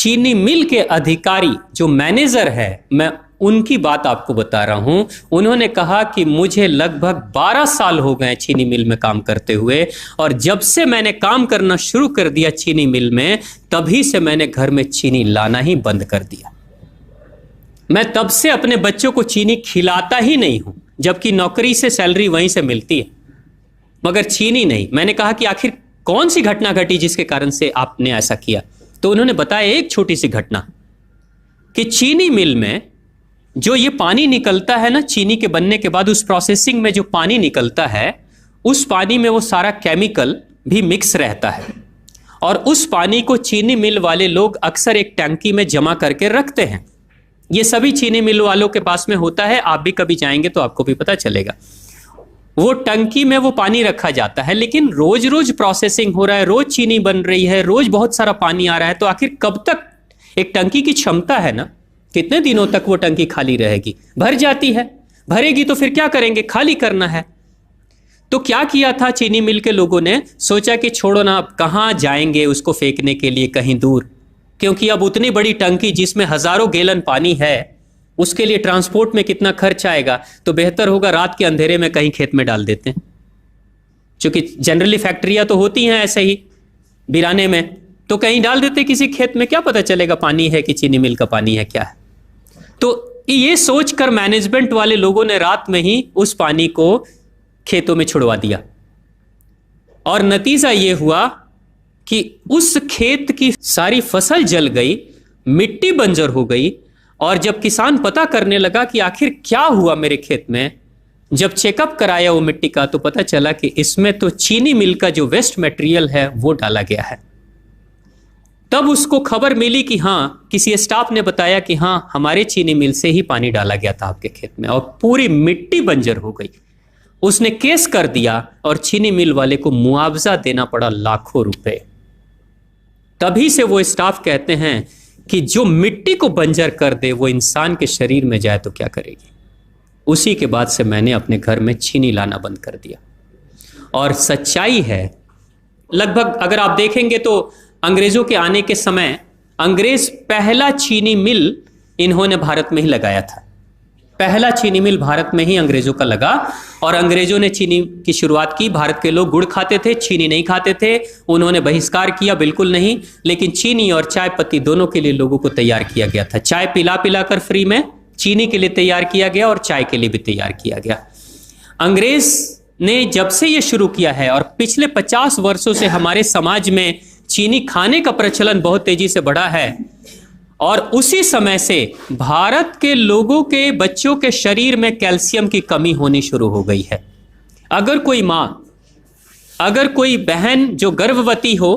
चीनी मिल के अधिकारी जो मैनेजर है, मैं उनकी बात आपको बता रहा हूं। उन्होंने कहा कि मुझे लगभग 12 साल हो गए चीनी मिल में काम करते हुए, और जब से मैंने काम करना शुरू कर दिया चीनी मिल में, तभी से मैंने घर में चीनी लाना ही बंद कर दिया। मैं तब से अपने बच्चों को चीनी खिलाता ही नहीं हूं, जबकि नौकरी से सैलरी वहीं से मिलती है, मगर चीनी नहीं। मैंने कहा कि आखिर कौन सी घटना घटी जिसके कारण से आपने ऐसा किया? तो उन्होंने बताया एक छोटी सी घटना, कि चीनी मिल में जो ये पानी निकलता है ना, चीनी के बनने के बाद उस प्रोसेसिंग में जो पानी निकलता है, उस पानी में वो सारा केमिकल भी मिक्स रहता है, और उस पानी को चीनी मिल वाले लोग अक्सर एक टंकी में जमा करके रखते हैं। ये सभी चीनी मिल वालों के पास में होता है, आप भी कभी जाएंगे तो आपको भी पता चलेगा। वो टंकी में वो पानी रखा जाता है, लेकिन रोज रोज प्रोसेसिंग हो रहा है, रोज चीनी बन रही है, रोज बहुत सारा पानी आ रहा है, तो आखिर कब तक? एक टंकी की क्षमता है ना, कितने दिनों तक वो टंकी खाली रहेगी? भर जाती है, भरेगी तो फिर क्या करेंगे? खाली करना है। तो क्या किया था चीनी मिल के लोगों ने? सोचा कि छोड़ो ना, अब कहाँ जाएंगे उसको फेंकने के लिए कहीं दूर, क्योंकि अब उतनी बड़ी टंकी जिसमें हजारों गैलन पानी है, उसके लिए ट्रांसपोर्ट में कितना खर्च आएगा, तो बेहतर होगा रात के अंधेरे में कहीं खेत में डाल देते हैं। क्योंकि जनरली फैक्ट्रियां तो होती हैं ऐसे ही बिराने में, तो कहीं डाल देते किसी खेत में, क्या पता चलेगा पानी है कि चीनी मिल का पानी है, क्या है। तो ये सोचकर मैनेजमेंट वाले लोगों ने रात में ही उस पानी को खेतों में छुड़वा दिया, और नतीजा ये हुआ कि उस खेत की सारी फसल जल गई, मिट्टी बंजर हो गई। और जब किसान पता करने लगा कि आखिर क्या हुआ मेरे खेत में, जब चेकअप कराया वो मिट्टी का, तो पता चला कि इसमें तो चीनी मिल का जो वेस्ट मटेरियल है वो डाला गया है। तब उसको खबर मिली कि हाँ, किसी स्टाफ ने बताया कि हाँ, हमारे चीनी मिल से ही पानी डाला गया था आपके खेत में, और पूरी मिट्टी बंजर हो गई। उसने केस कर दिया और चीनी मिल वाले को मुआवजा देना पड़ा लाखों रुपए। तभी से वो स्टाफ कहते हैं कि जो मिट्टी को बंजर कर दे वो इंसान के शरीर में जाए तो क्या करेगी। उसी के बाद से मैंने अपने घर में चीनी लाना बंद कर दिया। और सच्चाई है, लगभग अगर आप देखेंगे तो अंग्रेजों के आने के समय अंग्रेज पहला चीनी मिल इन्होंने भारत में ही लगाया था। पहला चीनी मिल भारत में ही अंग्रेजों का लगा, और अंग्रेजों ने चीनी की शुरुआत की। भारत के लोग गुड़ खाते थे, चीनी नहीं खाते थे। उन्होंने बहिष्कार किया, बिल्कुल नहीं, लेकिन चीनी और चाय पत्ती दोनों के लिए लोगों को तैयार किया गया था। चाय पिला पिला कर फ्री में चीनी के लिए तैयार किया गया, और चाय के लिए भी तैयार किया गया। अंग्रेज ने जब से ये शुरू किया है, और पिछले 50 वर्षों से हमारे समाज में चीनी खाने का प्रचलन बहुत तेजी से बढ़ा है, और उसी समय से भारत के लोगों के बच्चों के शरीर में कैल्शियम की कमी होनी शुरू हो गई है। अगर कोई मां, अगर कोई बहन जो गर्भवती हो,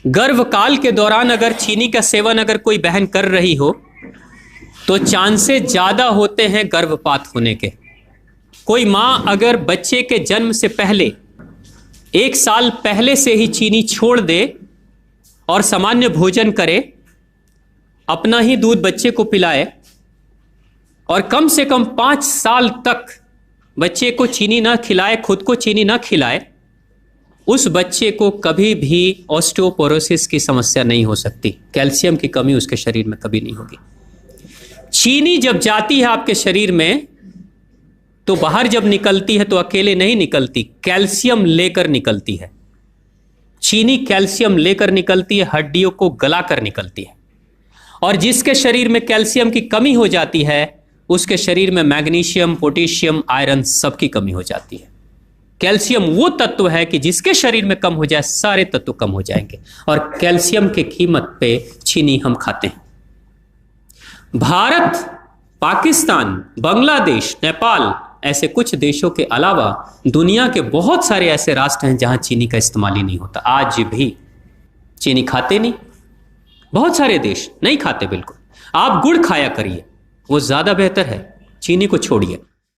गर्भकाल के दौरान अगर चीनी का सेवन अगर कोई बहन कर रही हो, तो चांसेस ज्यादा होते हैं गर्भपात होने के। कोई मां अगर बच्चे के जन्म से पहले 1 साल पहले से ही चीनी छोड़ दे और सामान्य भोजन करे, अपना ही दूध बच्चे को पिलाए, और कम से कम 5 साल तक बच्चे को चीनी ना खिलाए, खुद को चीनी ना खिलाए, उस बच्चे को कभी भी ऑस्टियोपोरोसिस की समस्या नहीं हो सकती। कैल्शियम की कमी उसके शरीर में कभी नहीं होगी। चीनी जब जाती है आपके शरीर में, तो बाहर जब निकलती है तो अकेले नहीं निकलती, कैल्शियम लेकर निकलती है। चीनी कैल्शियम लेकर निकलती है, हड्डियों को गलाकर निकलती है। और जिसके शरीर में कैल्शियम की कमी हो जाती है, उसके शरीर में मैग्नीशियम, पोटेशियम, आयरन सबकी कमी हो जाती है। कैल्शियम वो तत्व है कि जिसके शरीर में कम हो जाए, सारे तत्व कम हो जाएंगे, और कैल्शियम की कीमत पे चीनी हम खाते हैं। भारत, पाकिस्तान, बांग्लादेश, नेपाल, ऐसे कुछ देशों के अलावा दुनिया के बहुत सारे ऐसे राष्ट्र हैं जहां चीनी का इस्तेमाल ही नहीं होता। आज भी चीनी खाते नहीं, बहुत सारे देश नहीं खाते बिल्कुल। आप गुड़ खाया करिए, वो ज्यादा बेहतर है, चीनी को छोड़िए।